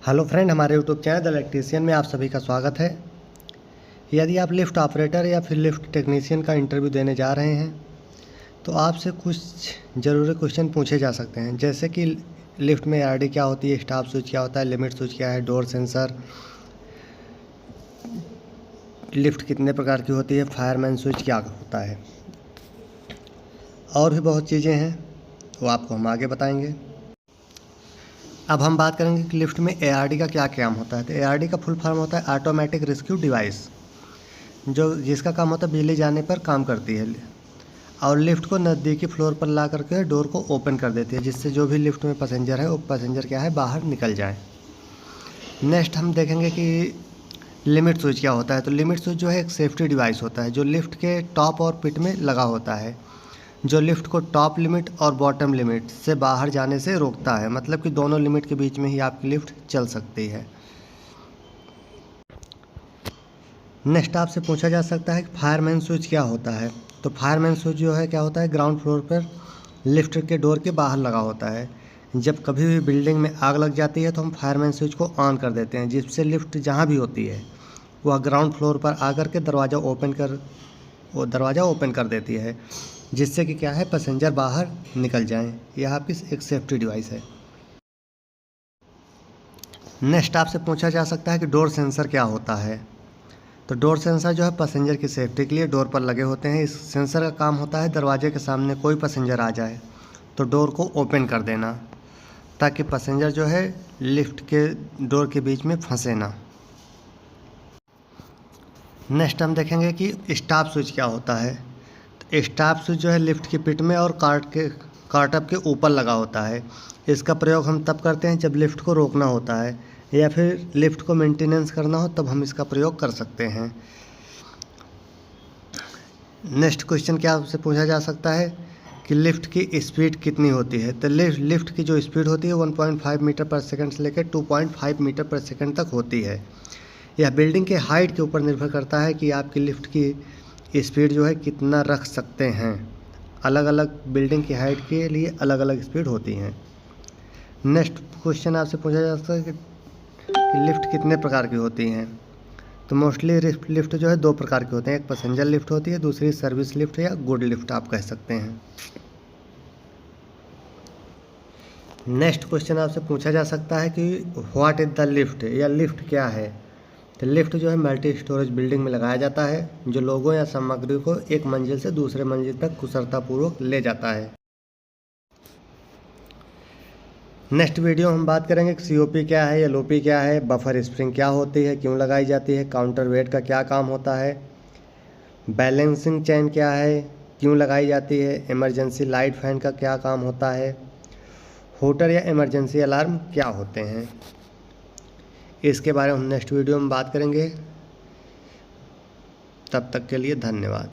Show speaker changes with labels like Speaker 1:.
Speaker 1: Hello friend, हमारे YouTube channel the electrician में आप सभी का स्वागत है। यदि आप लिफ्ट ऑपरेटर या फिर लिफ्ट टेक्नीशियन का इंटरव्यू देने जा रहे हैं तो आपसे कुछ ज़रूरी क्वेश्चन पूछे जा सकते हैं, जैसे कि लिफ्ट में ARD क्या होती है, स्टॉप स्विच क्या होता है, लिमिट स्विच क्या है, डोर सेंसर, लिफ्ट कितने प्रकार की होती है, फायरमैन स्विच क्या होता है, और भी बहुत चीज़ें हैं वो आपको हम आगे बताएंगे। अब हम बात करेंगे कि लिफ्ट में ARD का क्या काम होता है। तो ARD का फुल फॉर्म होता है ऑटोमेटिक रेस्क्यू डिवाइस, जिसका काम होता है बिजली जाने पर काम करती है और लिफ्ट को नज़दीकी फ्लोर पर ला करके डोर को ओपन कर देती है, जिससे जो भी लिफ्ट में पैसेंजर है वो पैसेंजर क्या है बाहर निकल जाए। नेक्स्ट हम देखेंगे कि लिमिट स्विच क्या होता है। तो लिमिट स्विच जो है एक सेफ्टी डिवाइस होता है जो लिफ्ट के टॉप और पिट में लगा होता है, जो लिफ्ट को टॉप लिमिट और बॉटम लिमिट से बाहर जाने से रोकता है। मतलब कि दोनों लिमिट के बीच में ही आपकी लिफ्ट चल सकती है। नेक्स्ट आपसे पूछा जा सकता है कि फायरमैन स्विच क्या होता है। तो फायरमैन स्विच जो है क्या होता है, ग्राउंड फ्लोर पर लिफ्ट के डोर के बाहर लगा होता है। जब कभी भी बिल्डिंग में आग लग जाती है तो हम फायरमैन स्विच को ऑन कर देते हैं, जिससे लिफ्ट जहाँ भी होती है वह ग्राउंड फ्लोर पर आकर के दरवाज़ा ओपन कर देती है, जिससे कि क्या है पैसेंजर बाहर निकल जाएं। यह आपकी एक सेफ्टी डिवाइस है। नेक्स्ट आपसे पूछा जा सकता है कि डोर सेंसर क्या होता है। तो डोर सेंसर जो है पैसेंजर की सेफ्टी के लिए डोर पर लगे होते हैं। इस सेंसर का काम होता है दरवाजे के सामने कोई पैसेंजर आ जाए तो डोर को ओपन कर देना, ताकि पैसेंजर जो है लिफ्ट के डोर के बीच में फंसे ना। नेक्स्ट हम देखेंगे कि स्टॉप स्विच क्या होता है। तो स्टॉप स्विच जो है लिफ्ट की पिट में और कार्टअप के ऊपर लगा होता है। इसका प्रयोग हम तब करते हैं जब लिफ्ट को रोकना होता है या फिर लिफ्ट को मेंटेनेंस करना हो, तब हम इसका प्रयोग कर सकते हैं। नेक्स्ट क्वेश्चन क्या आपसे पूछा जा सकता है कि लिफ्ट की स्पीड कितनी होती है। तो लिफ्ट की जो स्पीड होती है 1.5 मीटर पर सेकंड से लेकर 2.5 मीटर पर सेकंड तक होती है। यह बिल्डिंग के हाइट के ऊपर निर्भर करता है कि आपकी लिफ्ट की स्पीड जो है कितना रख सकते हैं। अलग अलग बिल्डिंग की हाइट के लिए अलग अलग स्पीड होती हैं। नेक्स्ट क्वेश्चन आपसे पूछा जा सकता है कि लिफ्ट कितने प्रकार की होती हैं। तो मोस्टली लिफ्ट जो है दो प्रकार की होते हैं, एक पैसेंजर लिफ्ट होती है, दूसरी सर्विस लिफ्ट या गुड लिफ्ट आप कह सकते हैं। नेक्स्ट क्वेश्चन आपसे पूछा जा सकता है कि व्हाट इज़ द लिफ्ट, या लिफ्ट क्या है। तो लिफ्ट जो है मल्टी स्टोरेज बिल्डिंग में लगाया जाता है, जो लोगों या सामग्री को एक मंजिल से दूसरे मंजिल तक कुशलतापूर्वक ले जाता है। नेक्स्ट वीडियो हम बात करेंगे कि COP क्या है, LOP क्या है, बफर स्प्रिंग क्या होती है, क्यों लगाई जाती है, काउंटर वेट का क्या काम होता है, बैलेंसिंग चेन क्या है, क्यों लगाई जाती है, इमरजेंसी लाइट फैन का क्या काम होता है, हूटर या इमरजेंसी अलार्म क्या होते हैं। इसके बारे में हम नेक्स्ट वीडियो में बात करेंगे। तब तक के लिए धन्यवाद।